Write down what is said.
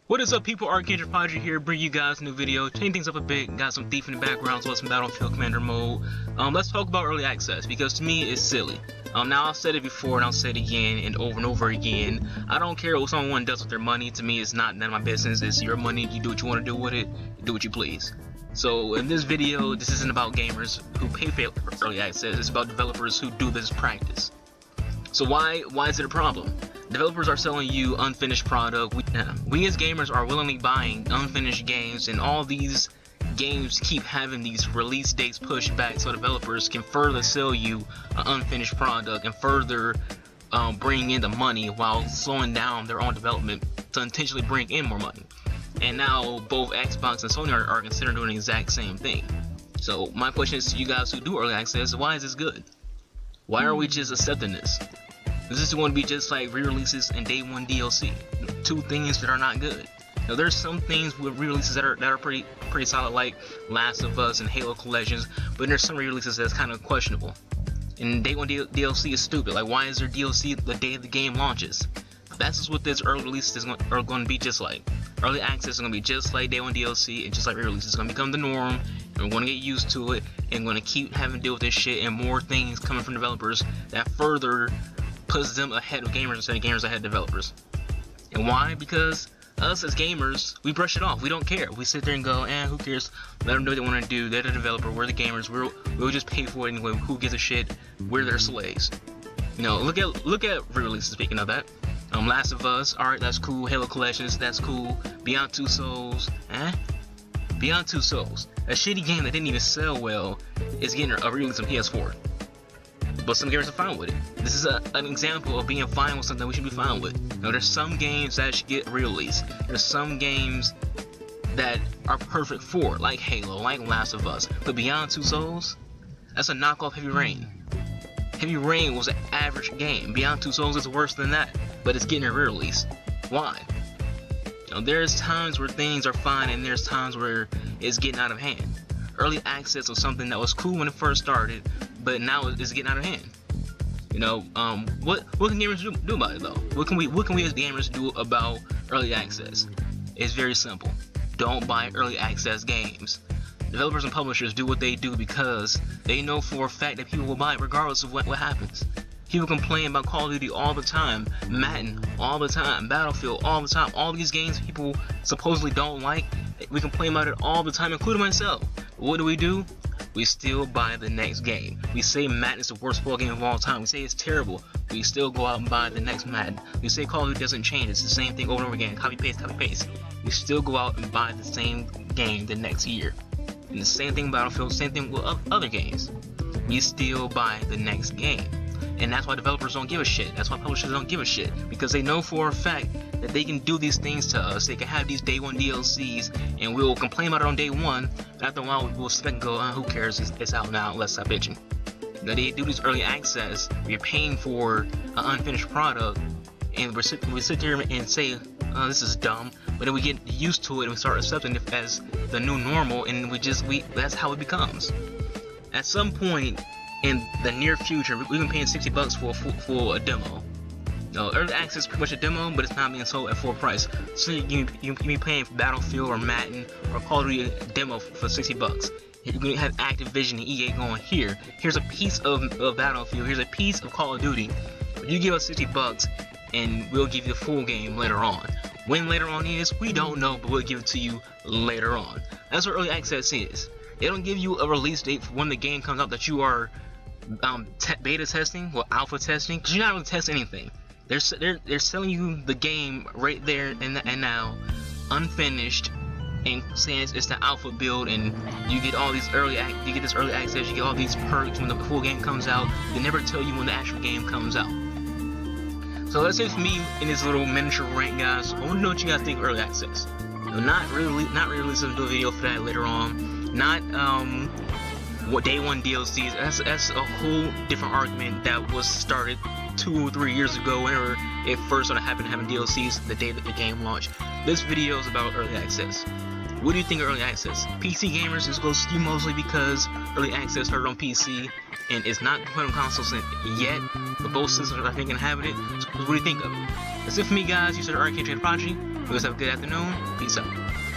What is up, people? Arcade Project here, bring you guys a new video, change things up a bit, got some thief in the background, so some Battlefield Commander mode. Let's talk about early access, because to me, it's silly. Now I've said it before, and I'll say it again, and over again. I don't care what someone does with their money. To me, it's not none of my business. It's your money. You do what you want to do with it. You do what you please. So in this video, this isn't about gamers who pay for early access. It's about developers who do this practice. So why is it a problem? Developers are selling you unfinished product. We as gamers are willingly buying unfinished games, and all these games keep having these release dates pushed back so developers can further sell you an unfinished product and further bring in the money while slowing down their own development to intentionally bring in more money. And now both Xbox and Sony are considering doing the exact same thing. So my question is to you guys who do early access, why is this good? Why are we just accepting this? Is this going to be just like re-releases and day one DLC? Two things that are not good. Now there's some things with re-releases that are pretty solid, like Last of Us and Halo Collections, but there's some re-releases that's kind of questionable. And day one DLC is stupid. Like, why is there DLC the day the game launches? That's just what this early releases are going to be just like. Early access is going to be just like day one DLC, and just like re-releases, it's going to become the norm, and we're going to get used to it, and we're going to keep having to deal with this shit, and more things coming from developers that further puts them ahead of gamers instead of gamers ahead of developers. And why? Because us as gamers, we brush it off. We don't care. We sit there and go, who cares? Let them do what they want to do. They're the developer. We're the gamers. We'll just pay for it anyway. Who gives a shit? We're their slaves. You know, look at re-releases. Speaking of that, Last of Us. All right, that's cool. Halo Collections. That's cool. Beyond Two Souls. Beyond Two Souls. A shitty game that didn't even sell well is getting a re-release on PS4. But some gamers are fine with it. This is an example of being fine with something we should be fine with. Now, there's some games that should get re-released. There's some games that are perfect for it, like Halo, like Last of Us. But Beyond Two Souls, that's a knockoff Heavy Rain. Heavy Rain was an average game. Beyond Two Souls is worse than that, but it's getting a re-release. Why? Now, there's times where things are fine, and there's times where it's getting out of hand. Early access was something that was cool when it first started, but now it's getting out of hand. You know, what can gamers do about it though? What can we as gamers do about early access? It's very simple. Don't buy early access games. Developers and publishers do what they do because they know for a fact that people will buy it regardless of what happens. People complain about Call of Duty all the time, Madden all the time, Battlefield all the time. All these games people supposedly don't like, we complain about it all the time, including myself. What do? We still buy the next game. We say Madden is the worst football game of all time. We say it's terrible. We still go out and buy the next Madden. We say Call of Duty doesn't change. It's the same thing over and over again. Copy paste, copy paste. We still go out and buy the same game the next year. And the same thing with Battlefield, same thing with other games. We still buy the next game. And that's why developers don't give a shit. That's why publishers don't give a shit. Because they know for a fact that they can do these things to us. They can have these day one DLCs, and we'll complain about it on day one. But after a while, we'll sit and go, who cares? It's out now. Let's stop bitching. Now, they do this early access. You're paying for an unfinished product, and we sit there and say, this is dumb. But then we get used to it, and we start accepting it as the new normal, and that's how it becomes. At some point in the near future, we've been paying $60 for a demo. Early access is pretty much a demo, but it's not being sold at full price. So you can be paying for Battlefield or Madden or Call of Duty demo for $60. You're going to have Activision and EA going, here's a piece of Battlefield, here's a piece of Call of Duty. You give us $60 and we'll give you the full game later on. When later on is, we don't know, but we'll give it to you later on. That's what early access is. They don't give you a release date for when the game comes out that you are beta testing or alpha testing, because you're not going to test anything. They're selling you the game right there and now, unfinished, and saying it's the alpha build, and you get all these this early access, you get all these perks when the full game comes out. They never tell you when the actual game comes out. So that's it for me in this little miniature rant, guys. I want to know what you guys think of early access. Not releasing a video for that later on. Not what day one DLCs. That's a whole different argument that was started 2 or 3 years ago, whenever it first started having DLCs the day that the game launched. This video is about early access. What do you think of early access? PC gamers, this goes to you mostly because early access started on PC and it's not put on consoles yet, but both systems are thinking of having it. So what do you think of it? That's it for me, guys. You said Arcade Project. You guys have a good afternoon. Peace out.